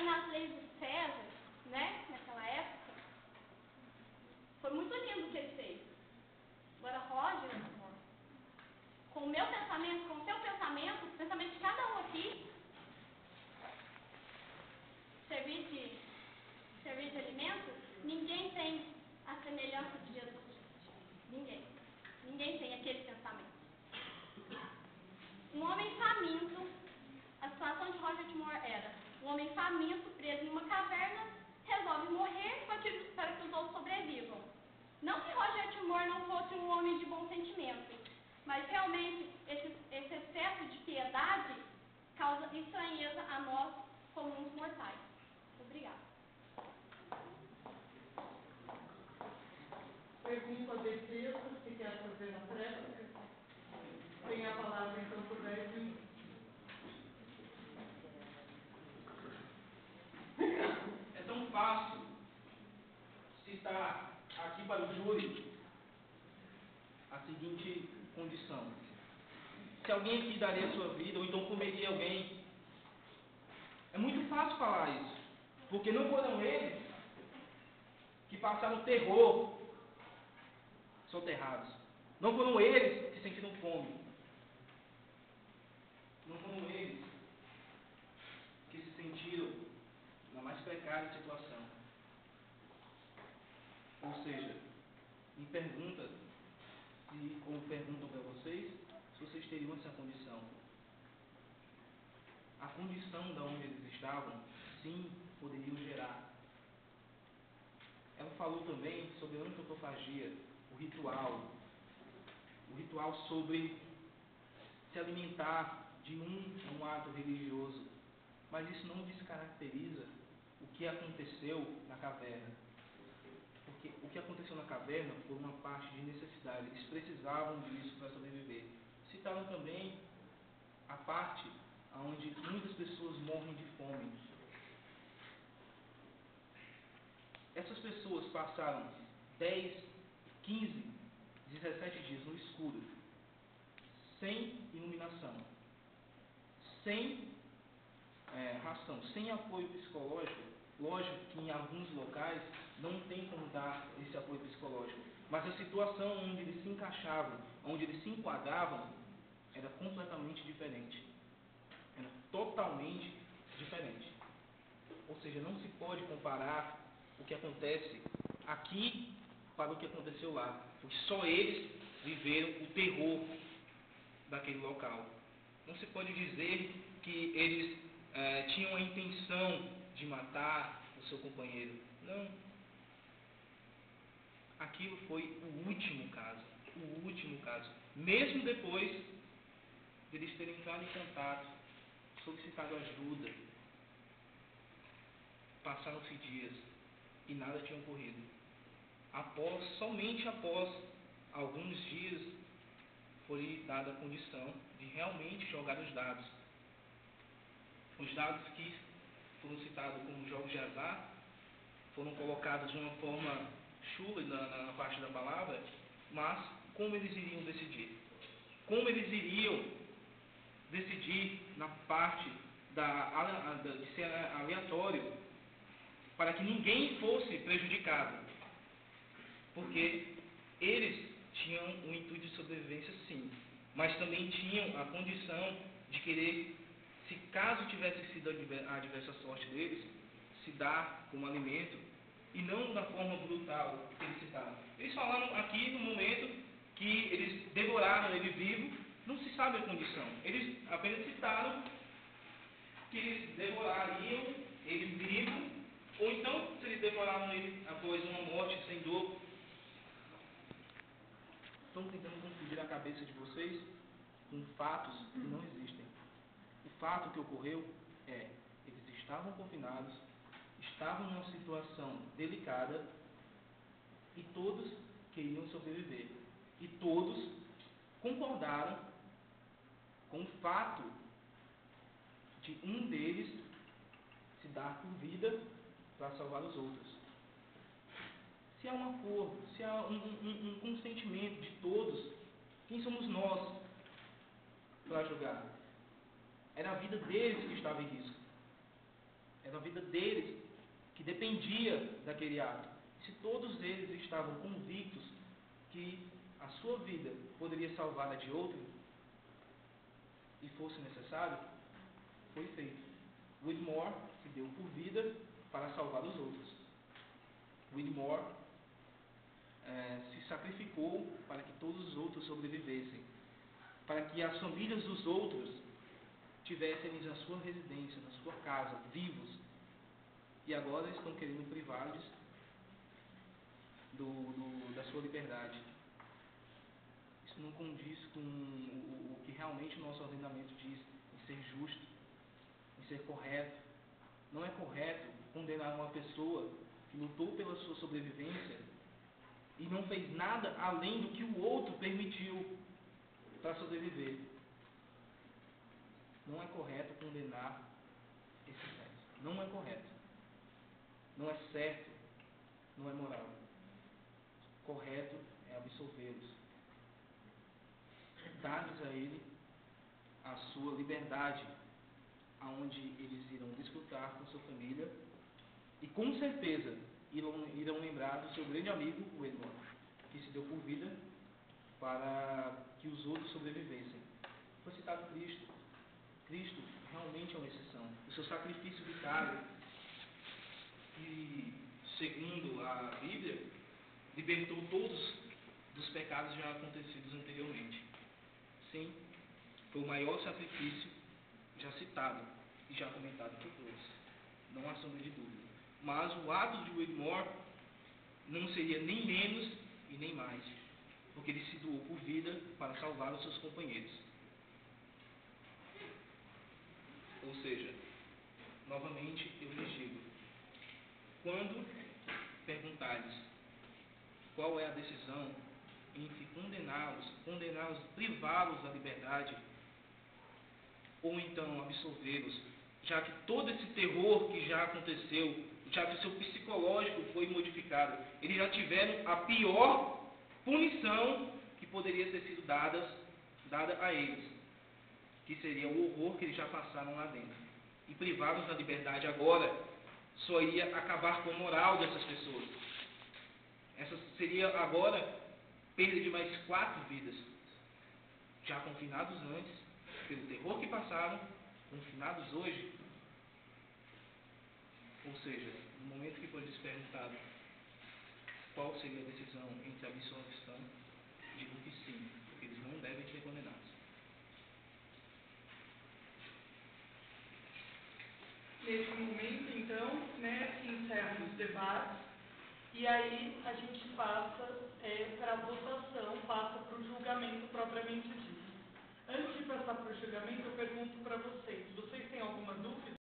nas leis do César, né, naquela época, foi muito lindo o que ele fez. Agora, Roger, com o meu pensamento, com o seu pensamento, o pensamento de cada um aqui, servir de alimento, ninguém tem a semelhança de Jesus. Ninguém. Ninguém tem aquele pensamento. Um homem faminto, a situação de Roger Timor era: um homem faminto, preso em uma caverna, resolve morrer para que os outros sobrevivam. Não que Roger Timor não fosse um homem de bom sentimento, mas realmente esse excesso de piedade causa estranheza a nós comuns mortais. Obrigada. Pergunta a defesa, se quer fazer a réplica. Tem a palavra, então, por 10 minutos. É tão fácil citar aqui para o júri a seguinte condição: se alguém aqui daria a sua vida, ou então comeria alguém. É muito fácil falar isso, porque não foram eles que passaram terror soterrados. Não foram eles que sentiram fome. Não foram eles que se sentiram na mais precária situação. Ou seja, me pergunta, ou perguntam para vocês, se vocês teriam essa condição. A condição da onde eles estavam, sim, poderiam gerar. Ela falou também sobre a antropofagia, o ritual sobre se alimentar de um ato religioso. Mas isso não descaracteriza o que aconteceu na caverna. Porque o que aconteceu na caverna foi uma parte de necessidade. Eles precisavam disso para sobreviver. Citaram também a parte onde muitas pessoas morrem de fome. Essas pessoas passaram 10, 15, 17 dias no escuro, sem iluminação, sem ração, sem apoio psicológico. Lógico que em alguns locais não tem como dar esse apoio psicológico, mas a situação onde eles se encaixavam, onde eles se enquadravam, era completamente diferente. Era totalmente diferente. Ou seja, não se pode comparar o que acontece aqui para o que aconteceu lá, porque só eles viveram o terror daquele local. Não se pode dizer que eles tinham a intenção de matar o seu companheiro. Não. Aquilo foi o último caso. O último caso. Mesmo depois de eles terem entrado em contato, solicitado ajuda, passaram-se dias e nada tinha ocorrido. Somente após alguns dias, foi dada a condição de realmente jogar os dados. Os dados que foram citados como jogos de azar foram colocados de uma forma chula na parte da palavra, mas como eles iriam decidir? Como eles iriam decidir na parte de ser aleatório, para que ninguém fosse prejudicado? Porque eles tinham um intuito de sobrevivência, sim, mas também tinham a condição de querer, se caso tivesse sido a adversa sorte deles, se dar como alimento, e não da forma brutal que eles citaram. Eles falaram aqui no momento que eles devoraram ele vivo, não se sabe a condição. Eles apenas citaram que eles devorariam ele vivo, ou então se eles devoraram ele após uma morte sem dor. Estão tentando confundir a cabeça de vocês com fatos que não existem. O fato que ocorreu é: eles estavam confinados, estavam numa situação delicada e todos queriam sobreviver. E todos concordaram com o fato de um deles se dar por vida para salvar os outros. Se há um acordo, se há um consentimento de todos, quem somos nós para julgar? Era a vida deles que estava em risco. Era a vida deles que dependia daquele ato. Se todos eles estavam convictos que a sua vida poderia salvar a de outro, e fosse necessário, foi feito. Whitmore se deu por vida para salvar os outros. Whitmore se sacrificou para que todos os outros sobrevivessem, para que as famílias dos outros tivessem eles na sua residência, na sua casa, vivos, e agora estão querendo privá-los da sua liberdade. Isso não condiz com o que realmente o nosso ordenamento diz, em ser justo, em ser correto. Não é correto condenar uma pessoa que lutou pela sua sobrevivência e não fez nada além do que o outro permitiu para sobreviver. Não é correto condenar esses réus. Não é correto. Não é certo. Não é moral. Correto é absolvê-los. Dar-lhes a ele a sua liberdade, aonde eles irão desfrutar com sua família e com certeza irão lembrar do seu grande amigo, o Edmond, que se deu por vida para que os outros sobrevivessem. Foi citado Cristo. Cristo realmente é uma exceção. O seu sacrifício vicario, que, segundo a Bíblia, libertou todos dos pecados já acontecidos anteriormente. Sim, foi o maior sacrifício já citado e já comentado por todos. Não há sombra de dúvida. Mas o ato de Whitmore não seria nem menos e nem mais, porque ele se doou por vida para salvar os seus companheiros. Ou seja, novamente eu lhes digo, quando perguntares qual é a decisão entre condená-los, privá-los da liberdade, ou então absolvê-los, já que todo esse terror que já aconteceu, já que o seu psicológico foi modificado, eles já tiveram a pior punição que poderia ter sido dada a eles, que seria o horror que eles já passaram lá dentro. E privá-los da liberdade agora só iria acabar com a moral dessas pessoas. Essa seria agora perda de mais 4 vidas, já confinados antes, pelo terror que passaram, confinados hoje. Ou seja, no momento que foi lhes perguntado qual seria a decisão entre a absolvição, digo que sim, porque eles não devem ser condenados. Nesse momento, então, se encerram os debates e aí a gente passa para a votação, passa para o julgamento propriamente dito. Antes de passar para o julgamento, eu pergunto para vocês,